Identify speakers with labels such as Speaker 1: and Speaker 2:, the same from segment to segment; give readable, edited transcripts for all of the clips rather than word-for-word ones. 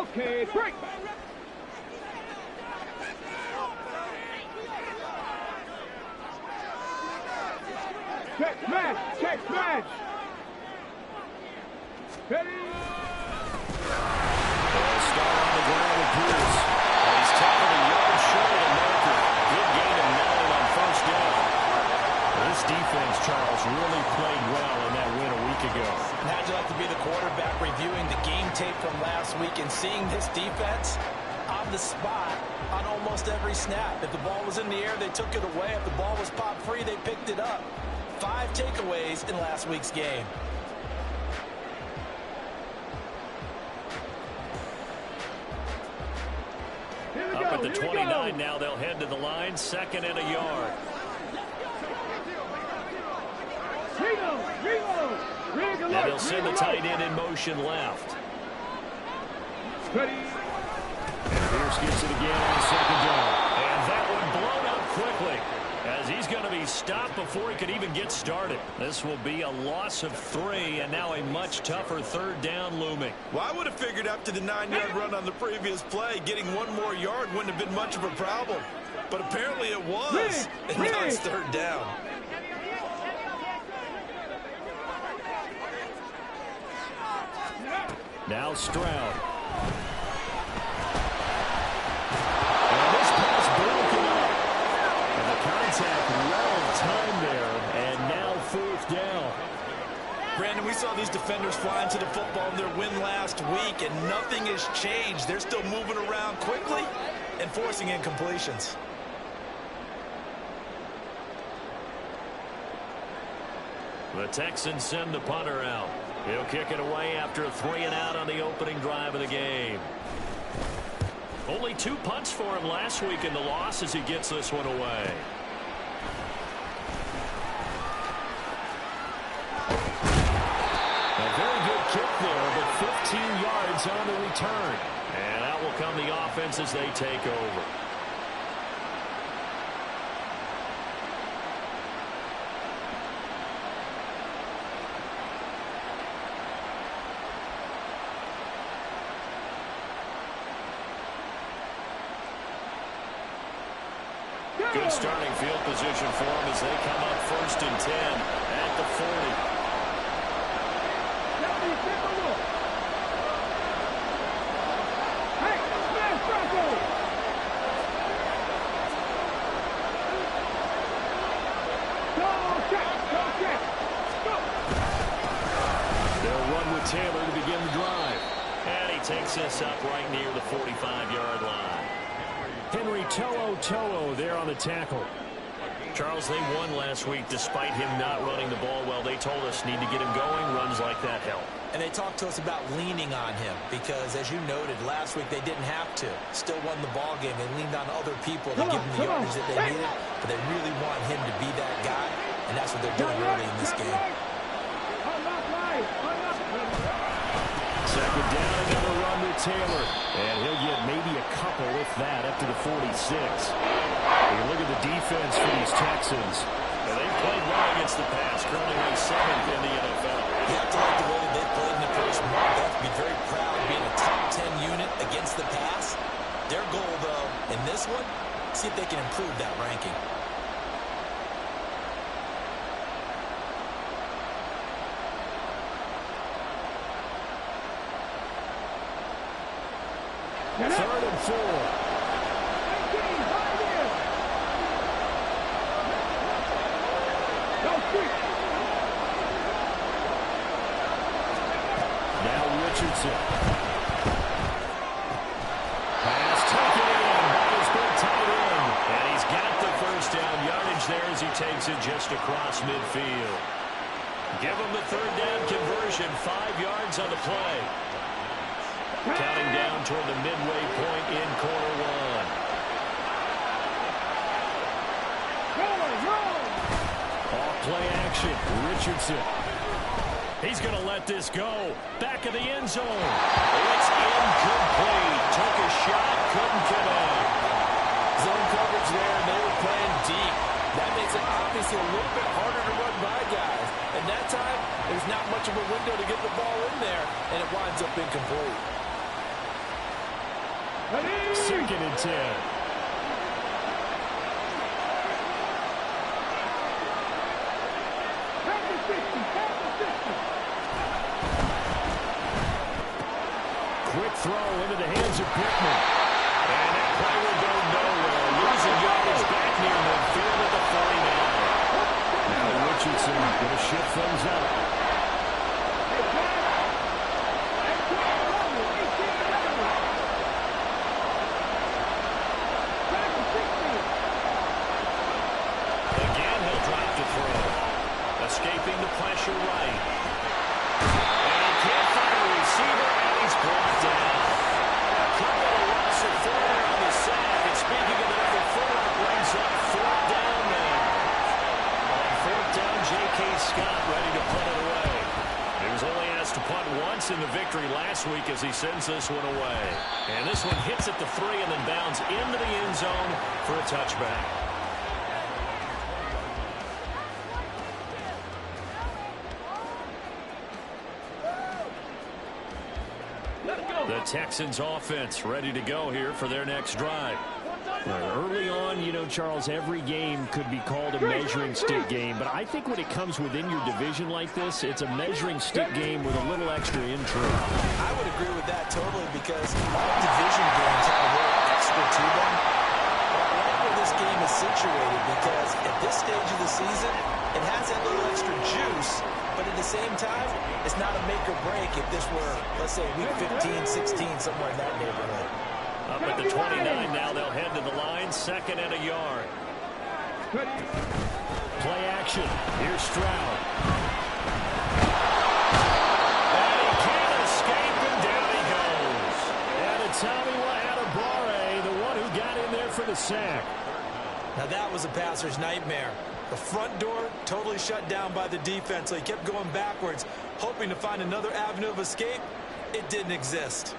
Speaker 1: Okay, break. Check smash. Check smash. Ready.
Speaker 2: Star on the ground with Bruce. And he's tackled a yard short of the marker. Good gain of 9 on first down. This defense, Charles, really played well in that win a week ago.
Speaker 3: And how'd you like to be the quarterback reviewing the game tape from last week and seeing this defense on the spot on almost every snap? If the ball was in the air, they took it away. If the ball was popped free, they picked it up. 5 takeaways in last week's game.
Speaker 2: Up at the 29 now, they'll head to the line, 2nd and a yard. Now they'll send the tight end in motion left.
Speaker 1: Ready.
Speaker 2: And Pierce gets it again on 2nd down. And that one blown up quickly, as he's going to be stopped before he could even get started. This will be a loss of 3, and now a much tougher 3rd down looming.
Speaker 3: Well, I would have figured after the 9-yard run on the previous play, getting 1 more yard wouldn't have been much of a problem. But apparently it was. And now it's 3rd down.
Speaker 2: Now Stroud. And this pass broken up. And the contact well timed there. And now 4th down.
Speaker 3: Brandon, we saw these defenders fly into the football in their win last week, and nothing has changed. They're still moving around quickly and forcing incompletions.
Speaker 2: The Texans send the punter out. He'll kick it away after a 3-and-out on the opening drive of the game. Only 2 punts for him last week in the loss as he gets this one away. A very good kick there, but 15 yards on the return. And out will come the offense as they take over. Good starting field position for them as they come up 1st and 10 at the 40. They'll run with Taylor to begin the drive. And he takes this up right near the 45-yard line. Henry To'o there on the tackle. Charles, they won last week despite him not running the ball well. They told us need to get him going. Runs like that help.
Speaker 3: And they talked to us about leaning on him because, as you noted, last week they didn't have to. Still won the ball game. They leaned on other people to give them the yardage that they needed. But they really want him to be that guy, and that's what they're doing early in this game.
Speaker 2: 2nd down, another run with Taylor. And he'll get maybe a couple with that up to the 46. And look at the defense for these Texans. And they played well against the pass, currently ranked 7th in the NFL.
Speaker 3: You have to like the way that they played in the first month. They have to be very proud of being a top 10 unit against the pass. Their goal, though, in this one, see if they can improve that ranking.
Speaker 2: Third and 4. Now Richardson. Pass taken in by his big tight end. And he's got the 1st down yardage there as he takes it just across midfield. Give him the 3rd down conversion, 5 yards on the play. Counting down toward the midway point in quarter 1. Off play action. Richardson. He's going to let this go. Back of the end zone. It's incomplete. Took a shot, couldn't connect.
Speaker 3: Zone coverage there, and they were playing deep. That makes it obviously a little bit harder to run by guys. And that time, there's not much of a window to get the ball in there, and it winds up incomplete.
Speaker 2: 2nd and 10. Quick throw into the hands of Pittman. And that play will go nowhere. Losing yardage back near midfield at the 49. Now Richardson going to shift things up. Again, he'll drop to throw. Escaping the pressure right. And he can't find a receiver, and he's brought down. A couple of loss of 4 on the sack. And speaking of the number 4, it brings up 4th down there. On 4th down, J.K. Scott ready to punt it away. He was only asked to punt once in the victory last week as he sends this one away. And this one hits at the 3 and then bounds into the end zone for a touchback. The Texans offense ready to go here for their next drive. Early on, you know, Charles, every game could be called a measuring stick game, but I think when it comes within your division like this, it's a measuring stick game with a little extra intrigue.
Speaker 3: I would agree with that totally because all division games have a little extra to them. But I like where this game is situated because at this stage of the season, it has that little extra juice, but at the same time, it's not a make or break if this were, let's say, week 15, 16, somewhere in that neighborhood.
Speaker 2: Up at the 29 now, they'll head to the line, 2nd and a yard. Play action. Here's Stroud. And he can't escape, and down he goes. And it's Tommy Adebawore, the one who got in there for the sack.
Speaker 3: Now that was a passer's nightmare. The front door totally shut down by the defense, so he kept going backwards, hoping to find another avenue of escape. It didn't exist.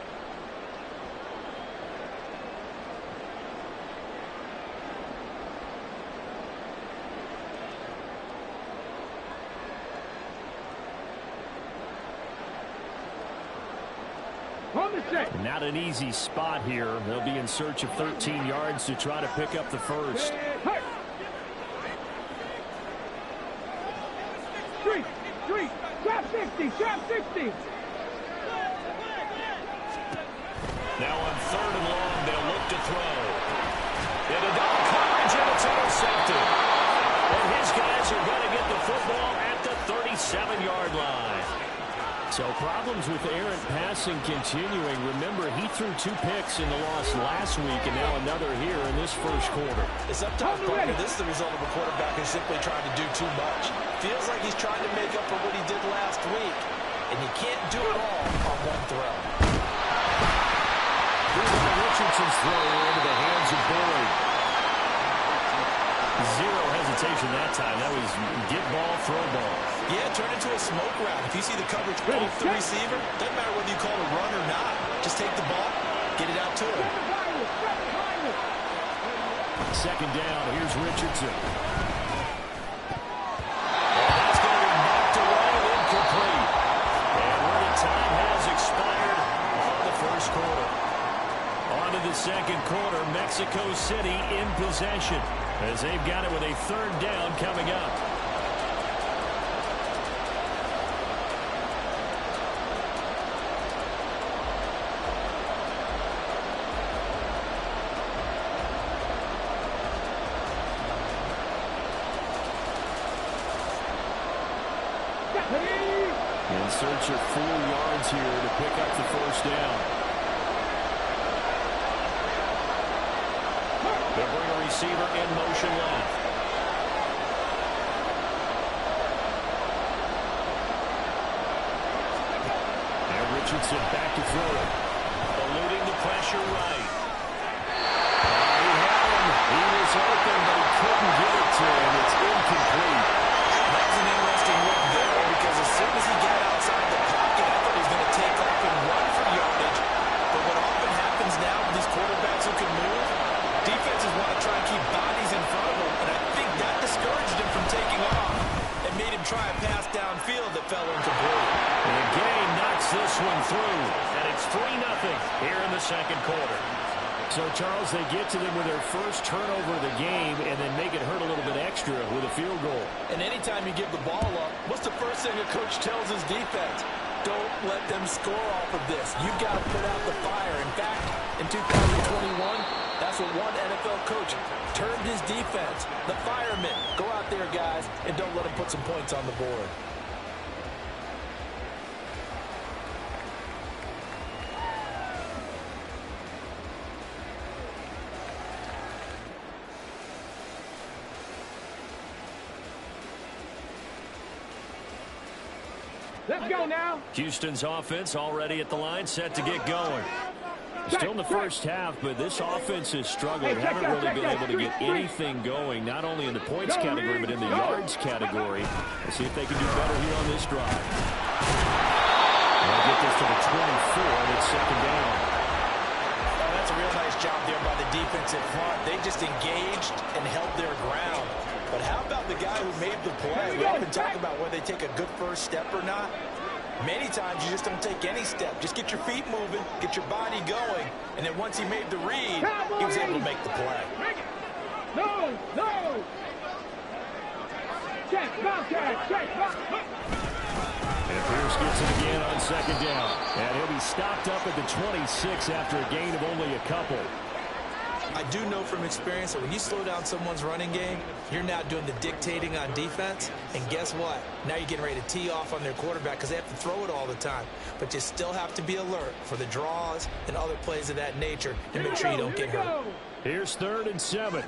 Speaker 2: Not an easy spot here. They'll be in search of 13 yards to try to pick up the first.
Speaker 1: Trap 60, trap 60.
Speaker 2: Now on 3rd and long, they'll look to throw. Into double coverage, and it's intercepted. And his guys are going to get the football at the 37-yard line. So problems with errant passing continuing. Remember, he threw 2 picks in the loss last week, and now another here in this first quarter.
Speaker 3: Sometimes, partner, this is the result of a quarterback who's simply trying to do too much. Feels like he's trying to make up for what he did last week, and you can't do it all on one throw.
Speaker 2: Here's Richardson's throw into the hands of Boyd. Zero hesitation that time. That was get ball, throw ball.
Speaker 3: Yeah, turn into a smoke route. If you see the coverage off the receiver, doesn't matter whether you call it a run or not. Just take the ball, get it out to him.
Speaker 2: 2nd down, here's Richardson. And that's going to be knocked away and incomplete. And where the time has expired on the first quarter. On to the second quarter, Mexico City in possession as they've got it with a 3rd down coming up. In search of 4 yards here to pick up the first down. They'll bring a receiver in motion left. And Richardson back to throw it. Eluding the pressure right. He had him. He was open, but he couldn't get it to him. It's incomplete.
Speaker 3: That was an interesting look there because as soon as he got outside the pocket, I thought he was going to take off and run for yardage. But what often happens now with these quarterbacks who can move, defenses want to try and keep bodies in front of them, and I think that discouraged him from taking off and made him try a pass downfield that fell incomplete.
Speaker 2: And Gay knocks this one through, and it's 3-0 here in the second quarter. So, Charles, they get to them with their first turnover of the game and then make it hurt a little bit extra with a field goal.
Speaker 3: And anytime you give the ball up, what's the first thing a coach tells his defense? Don't let them score off of this. You've got to put out the fire. In fact, in 2021, that's what one NFL coach termed his defense, the firemen. Go out there, guys, and don't let them put some points on the board.
Speaker 1: Let's go now.
Speaker 2: Houston's offense already at the line, set to get going. Still in the first half, but this offense has struggled. Haven't really been able to get anything going, not only in the points category, but in the yards category. Let's see if they can do better here on this drive. They'll get this to the 24, and it's second down.
Speaker 3: Oh, that's a real nice job there by the defense in front. They just engaged and held their ground. But how about the guy who made the play? We often talk about whether they take a good first step or not. Many times you just don't take any step. Just get your feet moving, get your body going, and then once he made the read, he was able to make the play.
Speaker 1: No, no. Check, check.
Speaker 2: And Pierce gets it again on second down. And he'll be stopped up at the 26 after a gain of only a couple.
Speaker 3: I do know from experience that when you slow down someone's running game, you're now doing the dictating on defense. And guess what? Now you're getting ready to tee off on their quarterback because they have to throw it all the time. But you still have to be alert for the draws and other plays of that nature to make sure you don't get hurt.
Speaker 2: Here's 3rd and 7.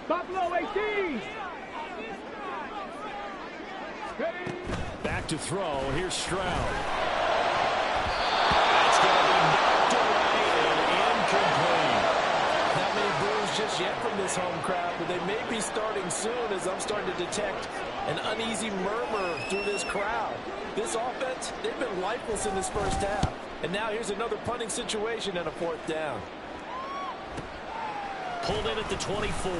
Speaker 1: Buffalo 18.
Speaker 2: Back to throw. Here's Stroud. That's going to be knocked away and incomplete.
Speaker 3: Not many boos just yet from this home crowd, but they may be starting soon as I'm starting to detect an uneasy murmur through this crowd. This offense, they've been lifeless in this first half. And now here's another punting situation and a 4th down.
Speaker 2: Pulled in at the 24.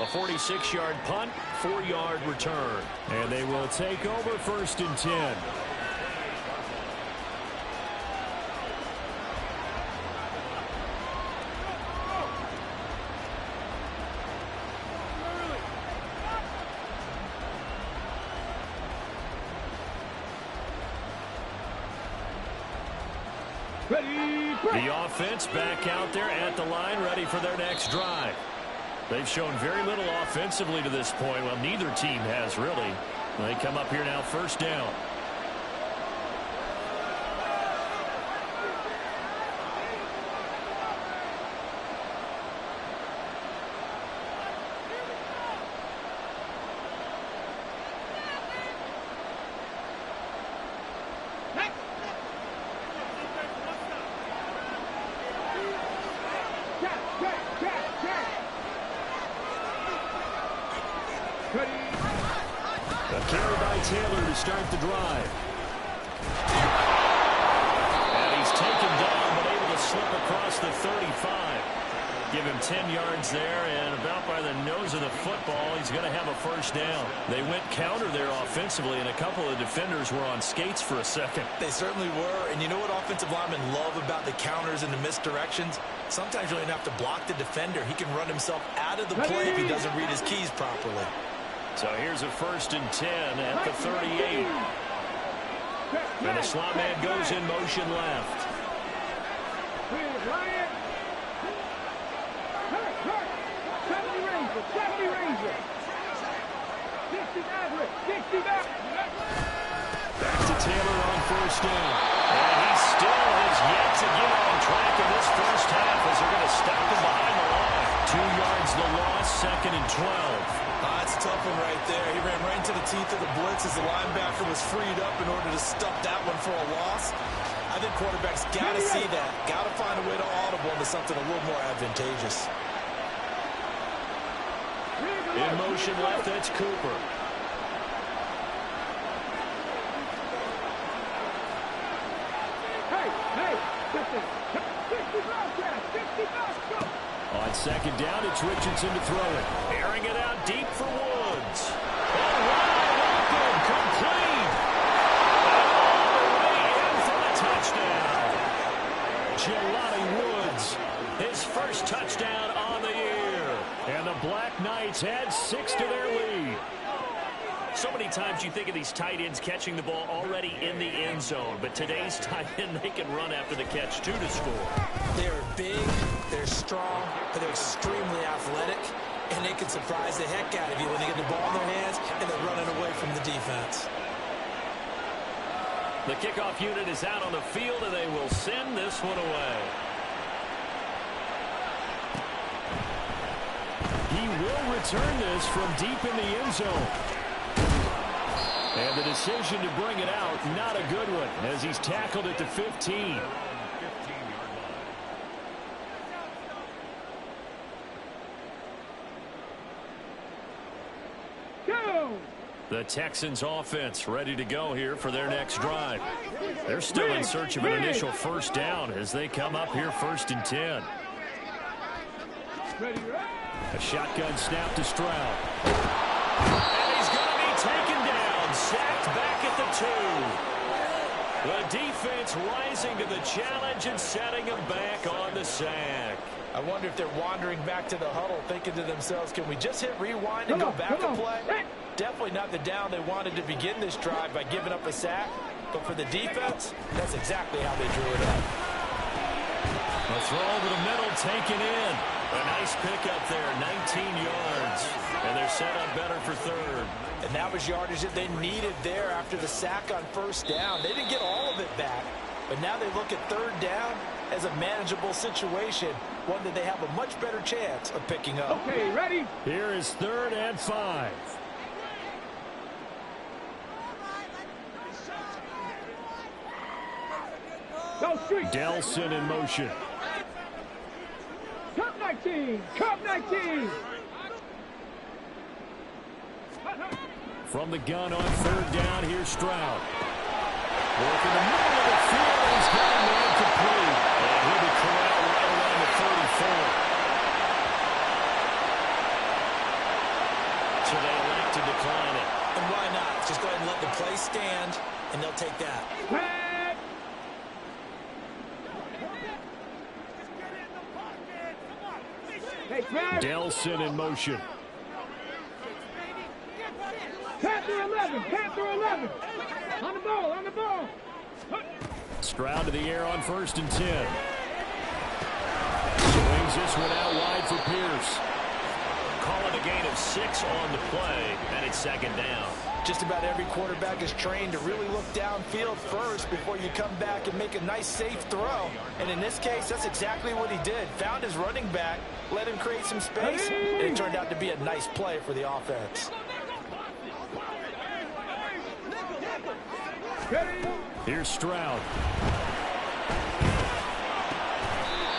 Speaker 2: A 46-yard punt, 4-yard return. And they will take over 1st and 10. The offense back out there at the line, ready for their next drive. They've shown very little offensively to this point. Well, neither team has really. They come up here now, 1st down. Taylor to start the drive. And he's taken down, but able to slip across the 35. Give him 10 yards there, and about by the nose of the football, he's going to have a 1st down. They went counter there offensively, and a couple of defenders were on skates for a second.
Speaker 3: They certainly were, and you know what offensive linemen love about the counters and the misdirections? Sometimes you don't even have to block the defender. He can run himself out of the play if he doesn't read his keys properly. So
Speaker 2: here's a 1st and 10 at the 38. And the slot man goes in motion left.
Speaker 1: 70 Ranger. 60 Maverick. 60 Maverick.
Speaker 2: Back to Taylor on 1st down. And he still has yet to get on track in this first half as they're going to stop him behind the line. 2 yards the loss, 2nd and 12.
Speaker 3: That's a tough one right there. He ran right into the teeth of the blitz as the linebacker was freed up in order to stuff that one for a loss. I think quarterbacks got to see that. Got to find a way to audible into something a little more advantageous.
Speaker 2: In motion left, that's Cooper.
Speaker 1: Hey, 60 go.
Speaker 2: On 2nd down, it's Richardson to throw it. Airing it out deep for Woods. Oh, wide open, complete. And all the way in for the touchdown. Jelani Woods, his first touchdown on the year. And the Black Knights add 6 to their lead. So many times you think of these tight ends catching the ball already in the end zone, but today's tight end, they can run after the catch, too, to score.
Speaker 3: They're big, they're strong, but they're extremely athletic, and they can surprise the heck out of you when they get the ball in their hands and they're running away from the defense.
Speaker 2: The kickoff unit is out on the field, and they will send this one away. He will return this from deep in the end zone. And the decision to bring it out, not a good one, as he's tackled at the 15.
Speaker 1: Go!
Speaker 2: The Texans offense ready to go here for their next drive. They're still in search of an initial first down as they come up here 1st and 10.
Speaker 1: Ready,
Speaker 2: A shotgun snap to Stroud. And he's going to be taken down, sacked back at the 2. The defense rising to the challenge and setting him back on the sack.
Speaker 3: I wonder if they're wandering back to the huddle, thinking to themselves, can we just hit rewind and go back to play? Definitely not the down they wanted to begin this drive by giving up a sack. But for the defense, that's exactly how they drew it up.
Speaker 2: A throw over the middle taken in. A nice pickup there, 19 yards. And they're set up better for 3rd.
Speaker 3: And that was yardage that they needed there after the sack on 1st down. They didn't get all of it back. But now they look at 3rd down as a manageable situation, one that they have a much better chance of picking up.
Speaker 1: Okay, ready?
Speaker 2: Here is 3rd and 5.
Speaker 1: Go street.
Speaker 2: Delson in motion.
Speaker 1: Cup 19. Cup 19.
Speaker 2: From the gun on 3rd down, here's Stroud. Working the middle of the field, he's got a man complete. And he'll be corralled right around the 34. So they elect to decline it.
Speaker 3: And why not? Just go ahead and let the play stand, and they'll take that.
Speaker 1: Pat. Hey, Pat.
Speaker 2: Delson in motion.
Speaker 1: Panther 11. Panther 11. On the ball. On the ball.
Speaker 2: Stroud to the air on 1st and 10. Swings this one out wide for Pierce. Call it a gain of 6 on the play, and it's 2nd down.
Speaker 3: Just about every quarterback is trained to really look downfield first before you come back and make a nice, safe throw. And in this case, that's exactly what he did. Found his running back, let him create some space, and it turned out to be a nice play for the offense.
Speaker 2: Here's Stroud.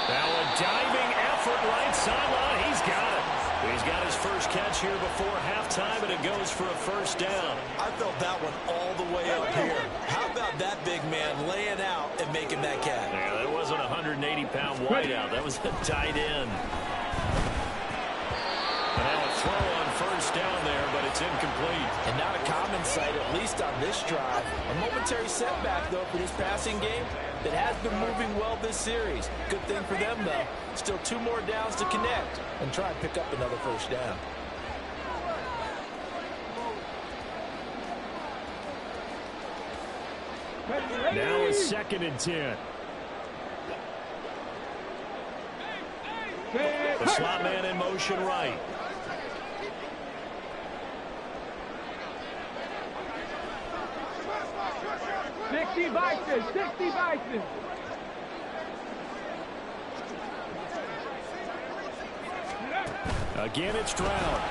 Speaker 2: Now a diving effort right sideline. He's got it. He's got his first catch here before halftime, and it goes for a 1st down.
Speaker 3: I felt that one all the way up here. How about that big man laying out and making that catch?
Speaker 2: Yeah, that wasn't a 180-pound wideout. That was a tight end. And now a throw on 1st down there, but it's incomplete.
Speaker 3: And not a common sight, at least on this drive. A momentary setback, though, for this passing game that has been moving well this series. Good thing for them, though. Still 2 more downs to connect and try and pick up another 1st down.
Speaker 2: Now a 2nd and 10. The slot man in motion right.
Speaker 1: Dixie Bison. Dixie Bison.
Speaker 2: Again, it's Stroud.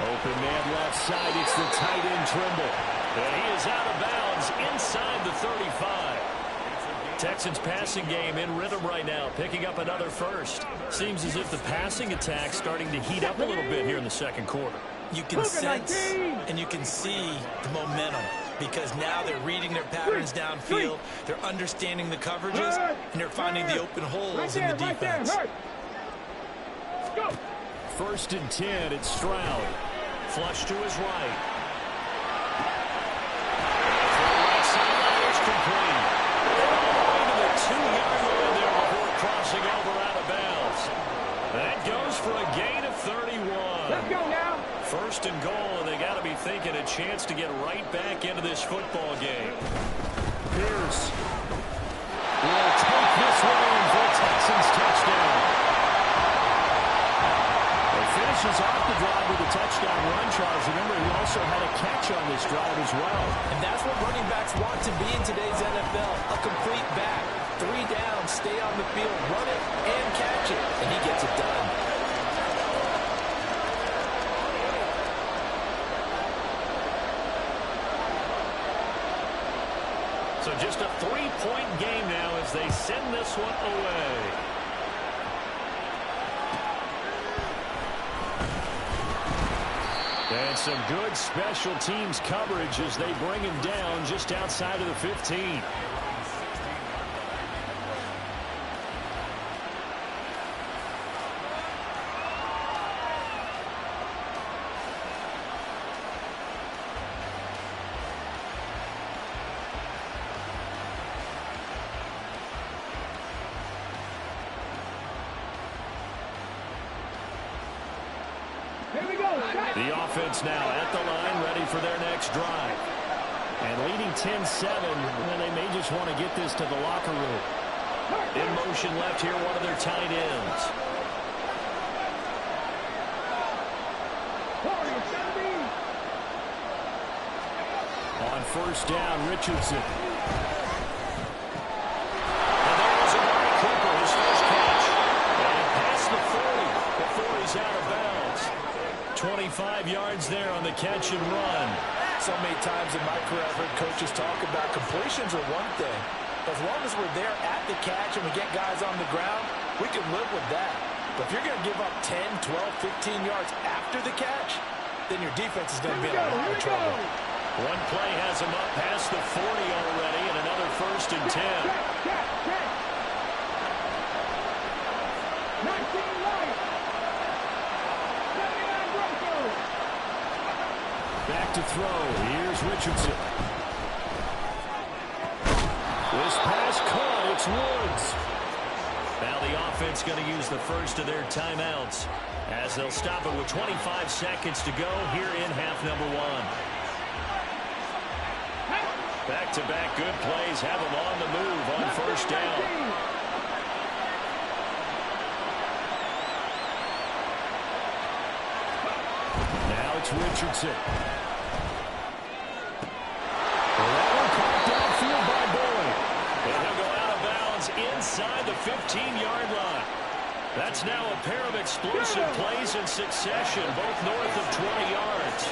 Speaker 2: Open man left side. It's the tight end Trimble. And he is out of bounds inside the 35. Texans passing game in rhythm right now, picking up another 1st. Seems as if the passing attack starting to heat up a little bit here in the 2nd quarter.
Speaker 3: You can sense and you can see the momentum because now they're reading their patterns downfield, they're understanding the coverages, and they're finding the open holes in the defense.
Speaker 2: 1st and 10, it's Stroud. Flush to his right. Right sideline is complete. All the way this football game. Pierce will take this one in for a Texans touchdown. He finishes off the drive with a touchdown run, Charles. Remember, he also had a catch on this drive as well.
Speaker 3: And that's what running backs want to be in today's NFL, a complete back. 3 down, stay on the field, run it, and catch it. And he gets it done.
Speaker 2: So just a 3-point game now as they send this one away. And some good special teams coverage as they bring him down just outside of the 15. The offense now at the line, ready for their next drive. And leading 10-7, and they may just want to get this to the locker room. In motion left here, one of their tight ends. On first down, Richardson. And there's Amari Cooper, his first catch. And past the 40 before he's out of bounds. 25 yards there on the catch and run.
Speaker 3: So many times in my career I've heard coaches talk about completions are one thing. As long as we're there at the catch and we get guys on the ground, we can live with that. But if you're going to give up 10, 12, 15 yards after the catch, then your defense is going to be in a lot of trouble.
Speaker 2: One play has him up past the 40 already, and another 1st and 10. Back to throw. Here's Richardson. This pass caught. It's Woods. Now the offense going to use the first of their timeouts as they'll stop it with 25 seconds to go here in half number 1. Back-to-back good plays have them on the move on first down. Now it's Richardson. That one caught downfield by Boyd. And he'll go out of bounds inside the 15-yard line. That's now a pair of explosive plays in succession, both north of 20 yards.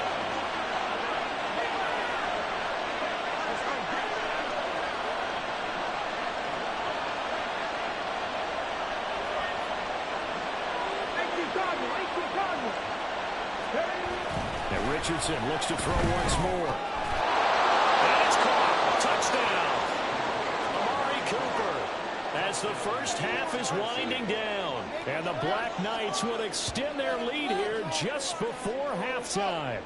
Speaker 2: And Richardson looks to throw once more. And it's caught. Touchdown. Amari Cooper as the first half is winding down. And the Black Knights will extend their lead here just before halftime.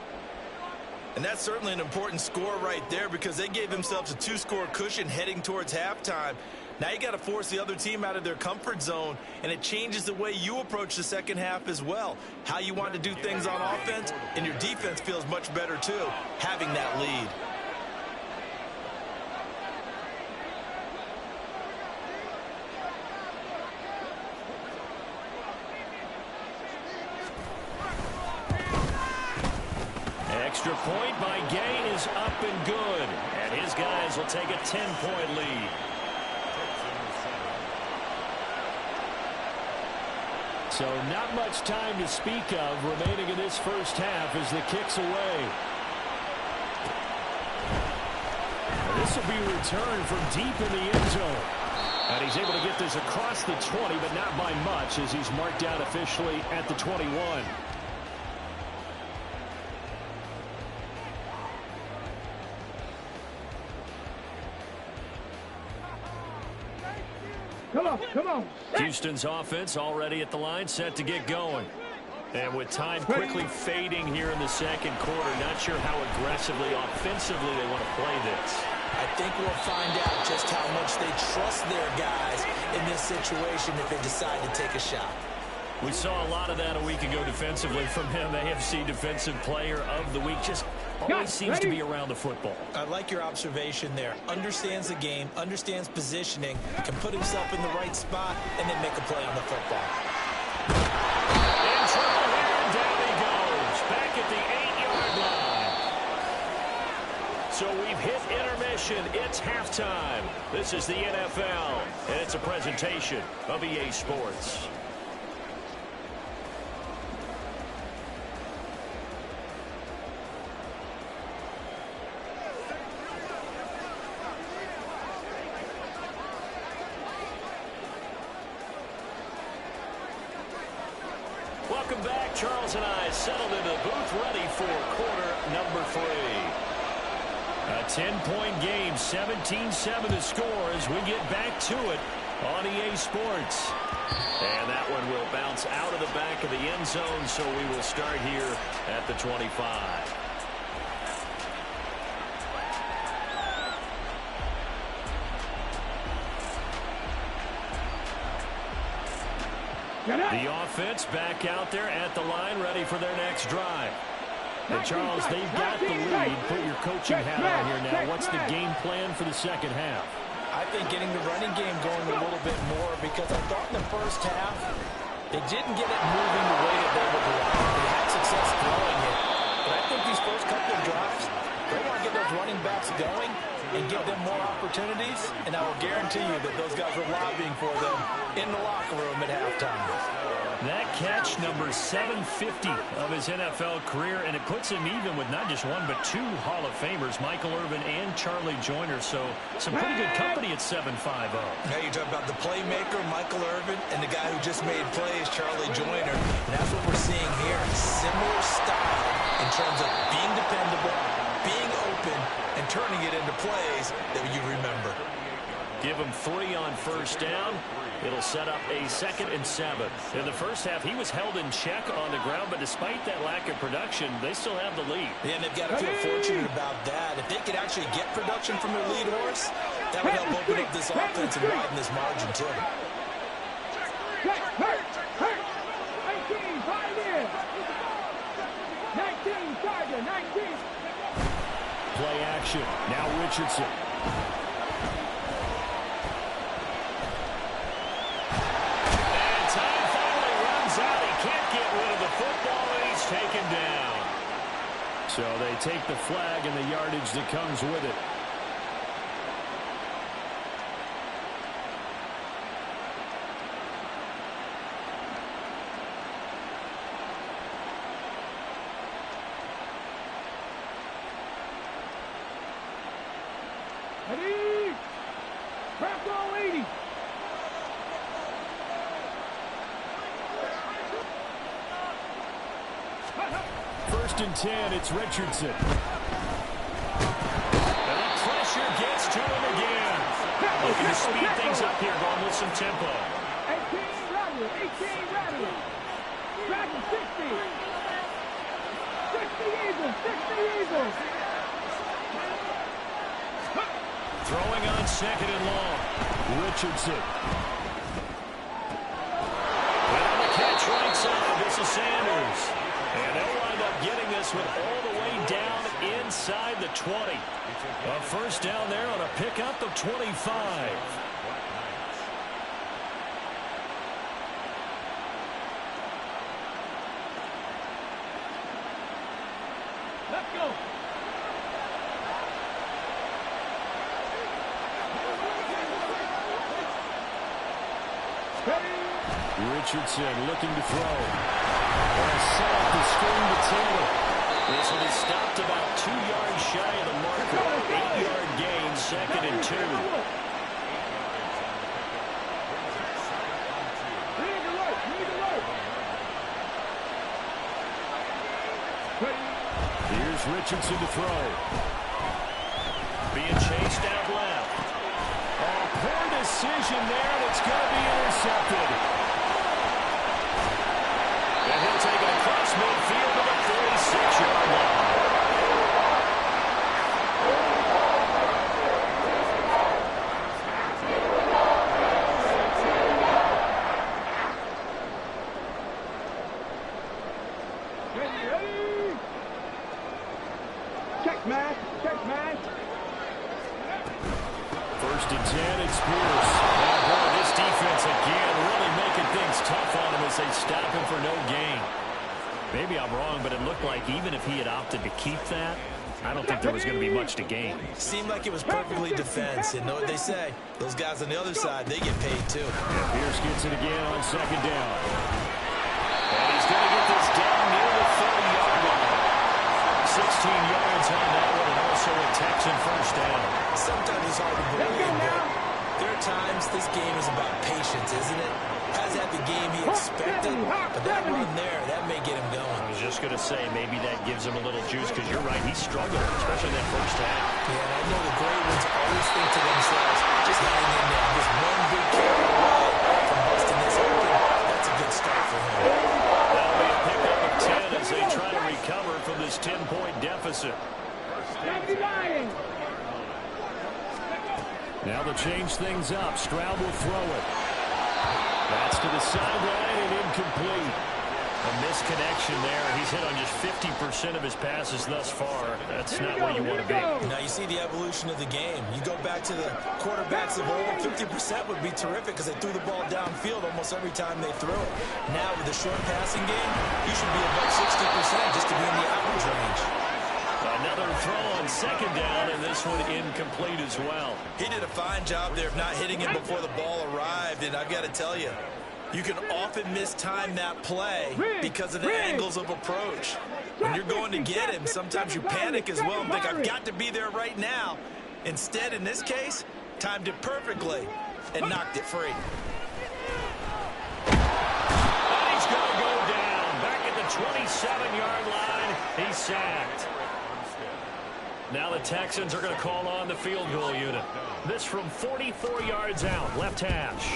Speaker 3: And that's certainly an important score right there because they gave themselves a 2-score cushion heading towards halftime. Now you got to force the other team out of their comfort zone, and it changes the way you approach the second half as well. How you want to do things on offense, and your defense feels much better too, having that lead.
Speaker 2: Extra point by Gay is up and good, and his guys will take a 10-point lead. So not much time to speak of remaining in this first half as the kick's away. And this will be returned from deep in the end zone. And he's able to get this across the 20, but not by much as he's marked out officially at the 21.
Speaker 1: Come on.
Speaker 2: Houston's offense already at the line, set to get going. And with time quickly fading here in the second quarter, not sure how aggressively, offensively they want to play this.
Speaker 3: I think we'll find out just how much they trust their guys in this situation if they decide to take a shot.
Speaker 2: We saw a lot of that a week ago defensively from him, AFC Defensive Player of the Week. Just always seems to be around the football.
Speaker 3: I like your observation there. Understands the game, understands positioning, can put himself in the right spot, and then make a play on the football.
Speaker 2: In trouble here, and down he goes. Back at the 8-yard line. So we've hit intermission. It's halftime. This is the NFL, and it's a presentation of EA Sports. Welcome back. Charles and I settled into the booth, ready for quarter number 3. A 10-point game, 17-7 the score as we get back to it on EA Sports. And that one will bounce out of the back of the end zone, so we will start here at the 25. The offense back out there at the line, ready for their next drive. And Charles, they've got the lead. Put your coaching hat on here now. What's the game plan for the second half?
Speaker 3: I think getting the running game going a little bit more, because I thought in the first half they didn't get it moving the way that they would like. They had success throwing it. But I think these first couple of drives, they want to get those running backs going and give them more opportunities. And I will guarantee you that those guys were lobbying for them in the locker room at halftime.
Speaker 2: That catch, number 750 of his NFL career, and it puts him even with not just one but 2 Hall of Famers, Michael Irvin and Charlie Joyner. So some pretty good company at 750.
Speaker 3: Now you talk about the playmaker, Michael Irvin, and the guy who just made plays, Charlie Joyner. And that's what we're seeing here. Similar style in terms of being dependable, being open, and turning it into plays that you remember.
Speaker 2: Give him 3 on first down. It'll set up a 2nd and 7. In the first half, he was held in check on the ground, but despite that lack of production, they still have the lead.
Speaker 3: Yeah, and they've got to feel fortunate about that. If they could actually get production from their lead horse, that would help open up this offense and widen this margin, too.
Speaker 1: 18, 5 in. 19, Tiger, 19.
Speaker 2: Play action. Now Richardson. Taken down. So they take the flag and the yardage that comes with it.
Speaker 1: Ready? Bravo 80.
Speaker 2: First and 10, it's Richardson. And the pressure gets to him again. Looking to speed things up here, going with some tempo.
Speaker 1: 18 rattle, 18 rattle. Dragon 60. 60 Eagles, 60 Eagles.
Speaker 2: Throwing on 2nd and long. Richardson. And on the catch right side, this is Sanders. And they'll wind up getting this one all the way down inside the 20. A first down there on a pickup of 25.
Speaker 1: Let's go.
Speaker 2: Richardson looking to throw. And set up the screen to Taylor. This one is stopped about 2 yards shy of the marker. 8-yard gain, 2nd and 2. Here's Richardson to throw. Being chased out left. Oh, poor decision there. That's going to be intercepted. And he'll take it across midfield to the 46-yard line. Spears. Oh, boy, this defense again really making things tough on him as they stop him for no gain. Maybe I'm wrong, but it looked like even if he had opted to keep that, I don't think there was going to be much to gain.
Speaker 3: Seemed like it was perfectly defense. And know what they say? Those guys on the other side, they get paid too.
Speaker 2: And Pierce gets it again on second down. And he's going to get this down near the 30-yard line. 16 yards on that one, and also a Texan first down.
Speaker 3: Sometimes it's hard to believe, but there are times this game is about patience, isn't it? Has had the game he expected, but that run there, that may get him going.
Speaker 2: I was just going to say, maybe that gives him a little juice, because you're right, he struggled, especially in that first half.
Speaker 3: Yeah, and I know the great ones always think to themselves, just hang in there, just one big carry away from busting this open. That's a good start for him.
Speaker 2: That'll be a pickup of 10 as they try to recover from this 10-point deficit. Now to change things up, Stroud will throw it. That's to the sideline and incomplete. A misconnection there. He's hit on just 50% of his passes thus far. That's not where you want to be.
Speaker 3: Now you see the evolution of the game. You go back to the quarterbacks of old, 50% would be terrific because they threw the ball downfield almost every time they threw it. Now with the short passing game, you should be above 60% just to be in the average range.
Speaker 2: Another throw on second down, and this one incomplete as well.
Speaker 3: He did a fine job there of not hitting him before the ball arrived, and I've got to tell you, you can often mistime that play because of the angles of approach. When you're going to get him, sometimes you panic as well and think, I've got to be there right now. Instead, in this case, timed it perfectly and knocked it free.
Speaker 2: And he's going to go down. Back at the 27-yard line, he's sacked. Now the Texans are going to call on the field goal unit. This from 44 yards out, left hash.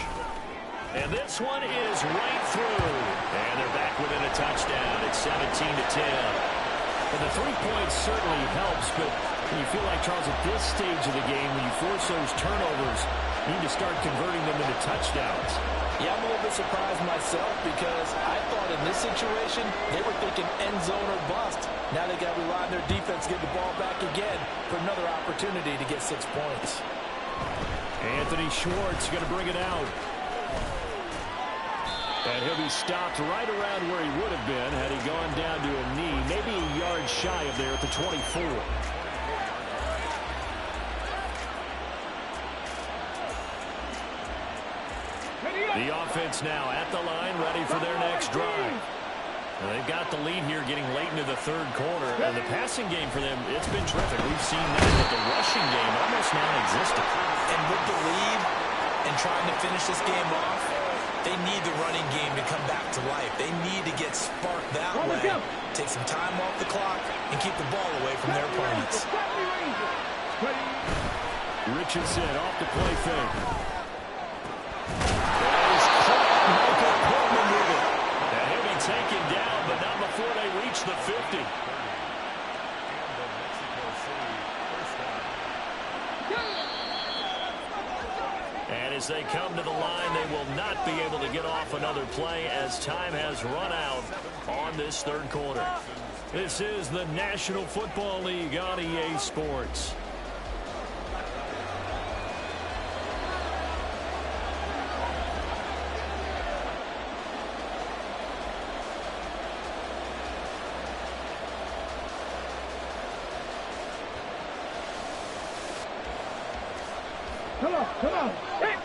Speaker 2: And this one is right through. And they're back within a touchdown. It's 17-10. And the 3 points certainly helps, but you feel like, Charles, at this stage of the game, when you force those turnovers, you need to start converting them into touchdowns.
Speaker 3: Yeah, I'm a little bit surprised myself because I thought in this situation, they were thinking end zone or bust. Now they got to rely on their defense to get the ball back again for another opportunity to get 6 points.
Speaker 2: Anthony Schwartz going to bring it out. And he'll be stopped right around where he would have been had he gone down to a knee, maybe a yard shy of there at the 24. The offense now at the line, ready for their next drive. Well, they've got the lead here getting late into the third quarter, and the passing game for them, it's been terrific. We've seen that, but the rushing game almost non-existent.
Speaker 3: And with the lead and trying to finish this game off, they need the running game to come back to life. They need to get sparked that way, take some time off the clock, and keep the ball away from their opponents.
Speaker 2: Richardson off the play fake. Taken down, but not before they reach the 50. And as they come to the line, they will not be able to get off another play as time has run out on this third quarter. This is the National Football League on EA Sports.
Speaker 1: Come on, come on. Hey.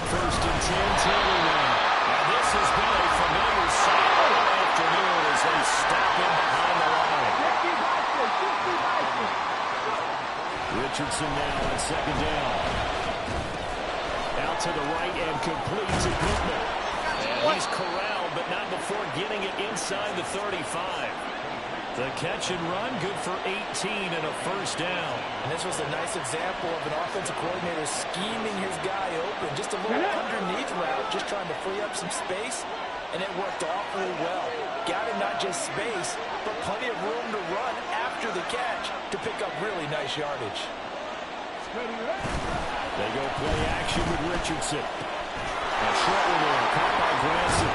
Speaker 2: First and 10, Taylor now. And this has been a familiar sight all afternoon as they stop him behind the line. Richardson now on second down. Out to the right and complete to Goodman. And he's corralled, but not before getting it inside the 35. The catch and run, good for 18 and a first down.
Speaker 3: And this was a nice example of an offensive coordinator scheming his guy open. Just a little underneath route, just trying to free up some space, and it worked awfully well. Got him not just space, but plenty of room to run after the catch to pick up really nice yardage.
Speaker 2: They go play action with Richardson. A short one there, caught by Granson.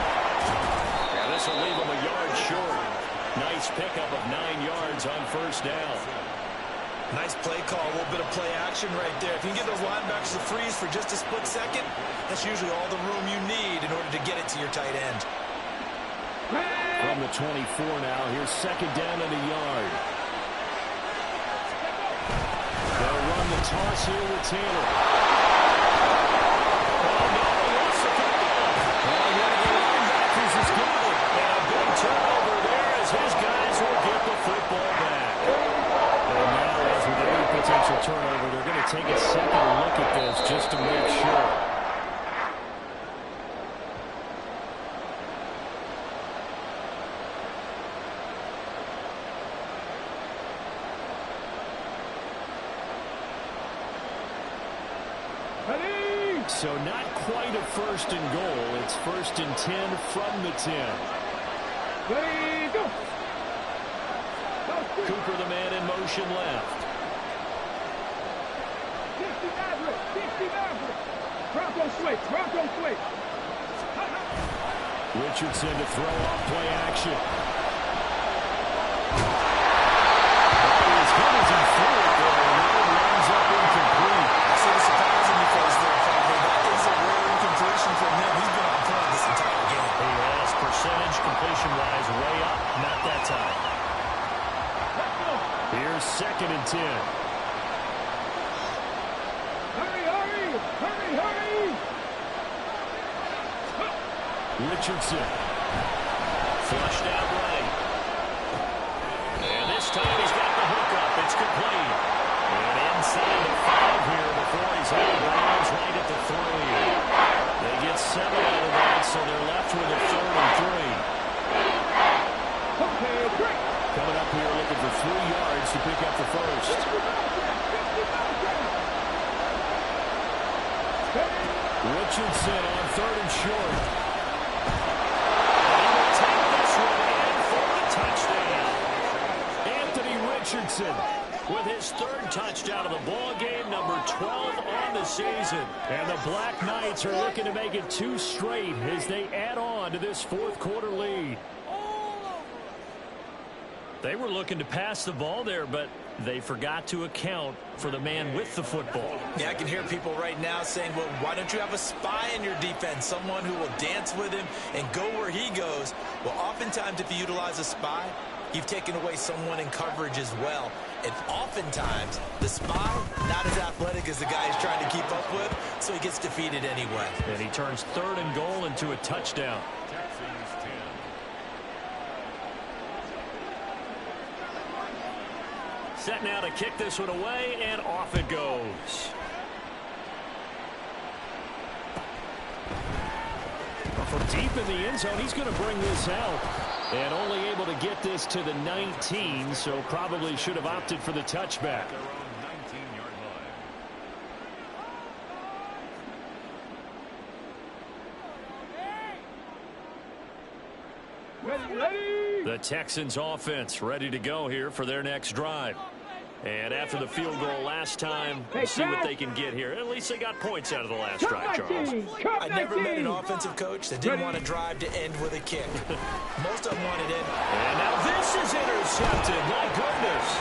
Speaker 2: Yeah, this This will leave him a yard short. Nice pickup of 9 yards on first down.
Speaker 3: Nice play call, a little bit of play action right there. If you can get those linebackers to freeze for just a split second, that's usually all the room you need in order to get it to your tight end.
Speaker 2: From the 24 now, here's second down and a yard. They'll run the toss here with Taylor. Oh, no, he wants to come down. One of the linebackers is gone. And a big turnover there as his guys will get the football back. And now, as with any potential turnover, they're going to take a second look at this just to make sure. So not quite a first and goal. It's first and 10 from the 10.
Speaker 1: Ready, go.
Speaker 2: Cooper, the man in motion left.
Speaker 1: 60 Maverick. Bronco switch.
Speaker 2: Richardson to throw off play action. As good as he threw it there, and it lines up incomplete.
Speaker 3: So the surprising me first there, Father. That is a rare incompletion from him. He's been on point this entire game.
Speaker 2: He has percentage completion-wise way up. Not that time. Here's second and 10.
Speaker 1: Hurry.
Speaker 2: Richardson. Flushed out right. And this time he's got the hook up. It's complete. And inside the 5 here before he's out of bounds right at the 3. They get 7 out of that, so they're left with a 3rd and 3.
Speaker 1: Okay, great.
Speaker 2: Coming up here looking for 3 yards to pick up the first. Richardson on 3rd and short. And he will take this one in for the touchdown. Anthony Richardson with his 3rd touchdown of the ball game, number 12 on the season. And the Black Knights are looking to make it 2 straight as they add on to this 4th quarter lead. They were looking to pass the ball there, but they forgot to account for the man with the football.
Speaker 3: Yeah, I can hear people right now saying, well, why don't you have a spy in your defense, someone who will dance with him and go where he goes? Well, oftentimes if you utilize a spy, you've taken away someone in coverage as well. And oftentimes, the spy, not as athletic as the guy he's trying to keep up with, so he gets defeated anyway.
Speaker 2: And he turns 3rd and goal into a touchdown. Set now to kick this one away, and off it goes. From deep in the end zone, he's going to bring this out. And only able to get this to the 19, so probably should have opted for the touchback.
Speaker 1: Ready.
Speaker 2: The Texans offense ready to go here for their next drive. And after the field goal last time, we'll see what they can get here. At least they got points out of the last drive, Charles.
Speaker 3: I never met an offensive coach that didn't want to drive to end with a kick. Most of them wanted it.
Speaker 2: And now this is intercepted. My goodness.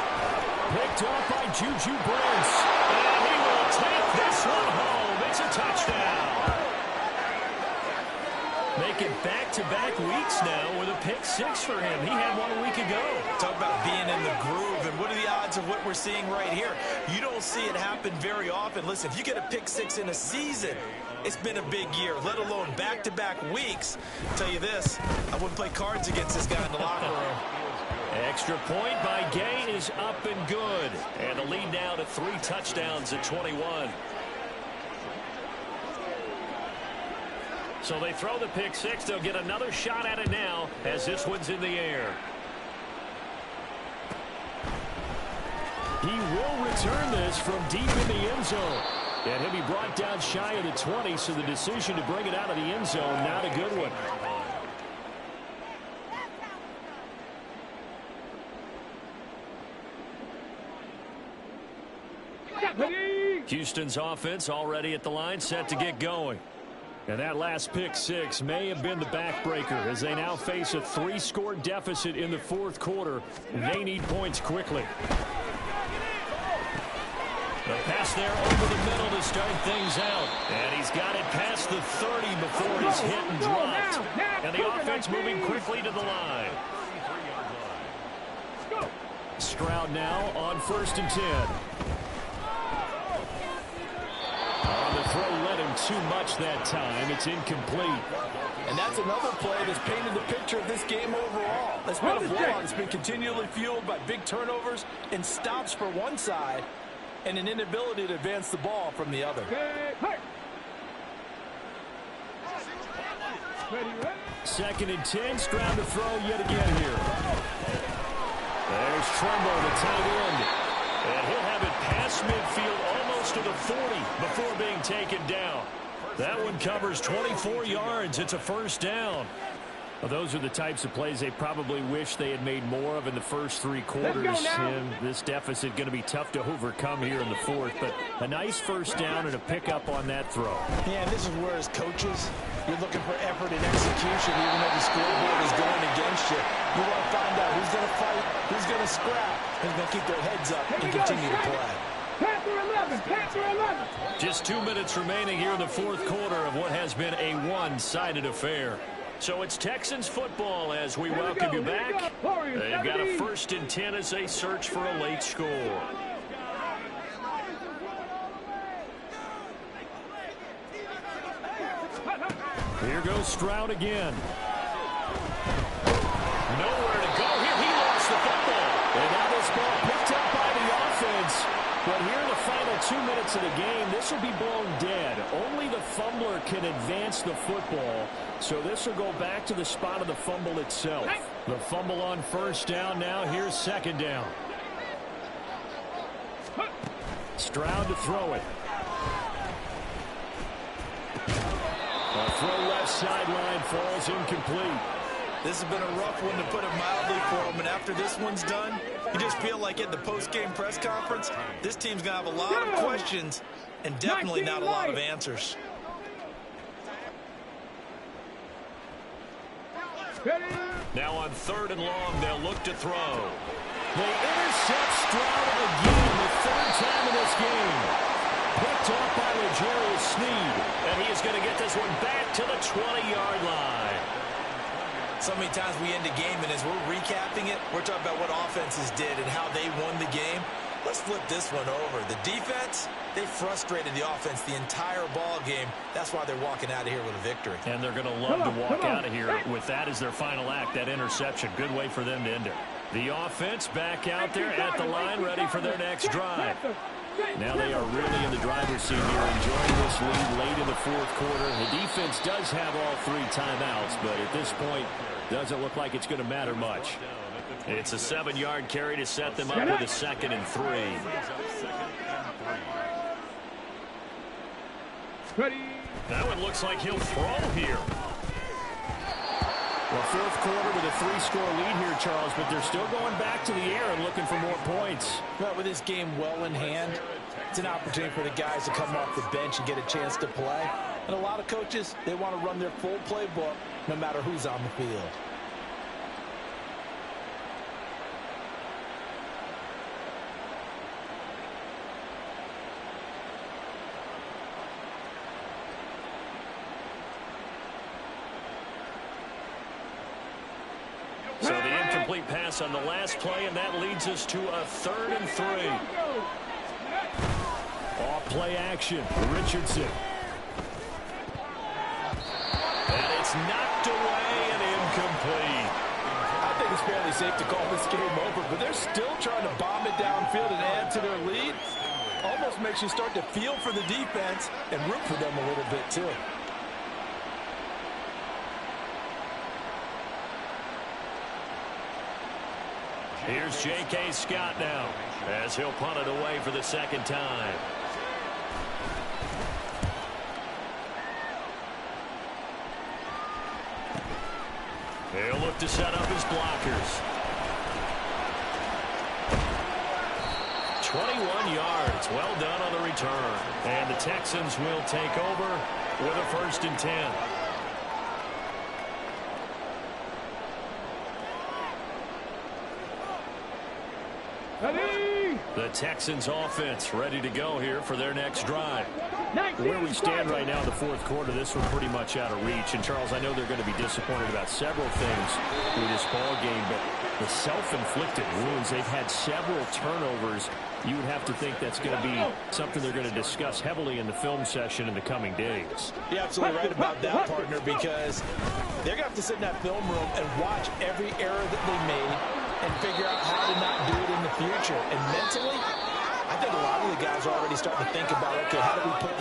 Speaker 2: Picked off by Juju Brents. And he will take this one home. It's a touchdown. Making back-to-back weeks now with a pick-6 for him. He had one a week ago.
Speaker 3: Talk about being in the groove, and what are the odds of what we're seeing right here? You don't see it happen very often. Listen, if you get a pick-6 in a season, it's been a big year, let alone back-to-back weeks. I'll tell you this, I wouldn't play cards against this guy in the locker room.
Speaker 2: Extra point by Gay is up and good. And the lead now to 3 touchdowns at 21. So they throw the pick-6. They'll get another shot at it now as this one's in the air. He will return this from deep in the end zone. And he'll be brought down shy of the 20, so the decision to bring it out of the end zone, not a good one.
Speaker 1: Ready.
Speaker 2: Houston's offense already at the line, set to get going. And that last pick six may have been the backbreaker as they now face a 3-score deficit in the fourth quarter. They need points quickly. The pass there over the middle to start things out. And he's got it past the 30 before he's hit and dropped. And the offense moving quickly to the line. Stroud now on 1st and 10. On the throw led him too much that time. It's incomplete.
Speaker 3: And that's another play that's painted the picture of this game overall. That's been a blowout. It's been continually fueled by big turnovers and stops for one side and an inability to advance the ball from the other.
Speaker 2: Second and 10. Stroud to throw yet again here. There's Trumbo, the tight end. And he'll have it past midfield almost to the 40 before being taken down. That one covers 24 yards. It's a first down. Well, those are the types of plays they probably wish they had made more of in the first 3 quarters. And this deficit going to be tough to overcome here in the fourth. But a nice first down and a pickup on that throw.
Speaker 3: Yeah, and this is where as coaches, you're looking for effort and execution even though the scoreboard is going against you. You want to find out who's going to fight, who's going to scrap, who's going to keep their heads up and continue to play.
Speaker 1: Panther 11, Panther 11.
Speaker 2: Just 2 minutes remaining here in the fourth quarter of what has been a one-sided affair. So it's Texans football as we welcome you back. They've got a 1st and 10 as they search for a late score. Here goes Stroud again. Nowhere to go here. He lost the football. And now this ball picked up by the offense. But here in the final 2 minutes of the game, this will be blown dead. Only the fumbler can advance the football. So this will go back to the spot of the fumble itself. The fumble on first down now. Here's second down. Stroud to throw it. A throw left sideline falls incomplete.
Speaker 3: This has been a rough one, to put it mildly, for him. And after this one's done, you just feel like at the post-game press conference, this team's going to have a lot of questions and definitely not a lot of answers.
Speaker 2: Now on 3rd and long, they'll look to throw. They intercept Stroud again, the 3rd time in this game. Picked off by L'Jarius Sneed, and he is going to get this one back to the 20-yard line.
Speaker 3: So many times we end the game, and as we're recapping it, we're talking about what offenses did and how they won the game. Let's flip this one over. The defense, they frustrated the offense the entire ball game. That's why they're walking out of here with a victory.
Speaker 2: And they're going to love to walk out of here with that as their final act, that interception. Good way for them to end it. The offense back out there at the line, ready for their next drive. Now they are really in the driver's seat here, enjoying this lead late in the fourth quarter. The defense does have all 3 timeouts, but at this point, doesn't look like it's going to matter much. It's a 7-yard carry to set them up with a 2nd and 3. That one looks like he'll throw here. Well, fourth quarter with a 3-score lead here, Charles, but they're still going back to the air and looking for more points.
Speaker 3: Well, with this game well in hand, it's an opportunity for the guys to come off the bench and get a chance to play. And a lot of coaches, they want to run their full playbook no matter who's on the field.
Speaker 2: So the incomplete pass on the last play, and that leads us to a 3rd and 3. Off play action, Richardson. And it's knocked away and incomplete.
Speaker 3: I think it's fairly safe to call this game over, but they're still trying to bomb it downfield and add to their lead. Almost makes you start to feel for the defense and root for them a little bit, too.
Speaker 2: Here's J.K. Scott now as he'll punt it away for the 2nd time. He'll look to set up his blockers. 21 yards. Well done on the return. And the Texans will take over with a 1st and 10. The Texans offense ready to go here for their next drive.
Speaker 4: Where we stand right now in the 4th quarter, this one pretty much out of reach. And, Charles, I know they're going to be disappointed about several things through this ball game, but the self-inflicted wounds, they've had several turnovers. You would have to think that's going to be something they're going to discuss heavily in the film session in the coming days.
Speaker 3: You're absolutely right about that, partner, because they're going to have to sit in that film room and watch every error that they made and figure out how to not do it in the future. And mentally, I think a lot of the guys are already starting to think about, okay, how do we put